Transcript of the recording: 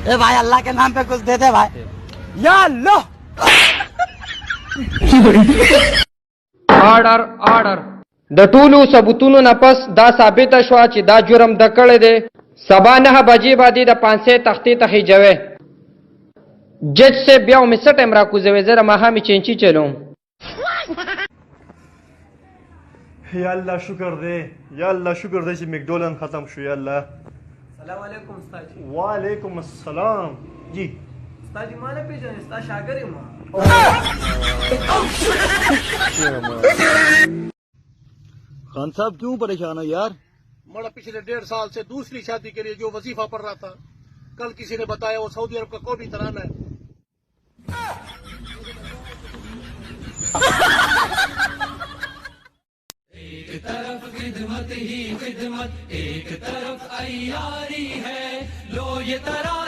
اے بھائی اللہ کے نام پہ کچھ دے دے بھائی. یا اللہ. آرډر د ټولو ثبوتونو نه پس دا ثابته شوه چې دا جرم د کړی دی. سبا 9 بجې باندې د 500 تختې ته خېجوي. جج سے بیا مې څه ټایم راکوزوي، زه د ماښامې چینچي چلوم. یا اللہ شکر دے، یا اللہ شکر دے چې میکډولن ختم شو. یا اللہ. السلام علیکم استاد جی. وعلیکم السلام. جی استاد جی ما نه پیژنې، ستا شاګرد یم. خان صاحب کیوں پریشان ہے یار؟ مڑا پچھلے 1.5 سال سے دوسری شادی کے لیے جو وظیفہ پڑھ رہا تھا، کل کسی نے بتایا وہ سعودی عرب کا قومی ترانہ ہے. ایک طرف خدمت ہی خدمت، ایک طرف عیاری ہے، لو یہ طرح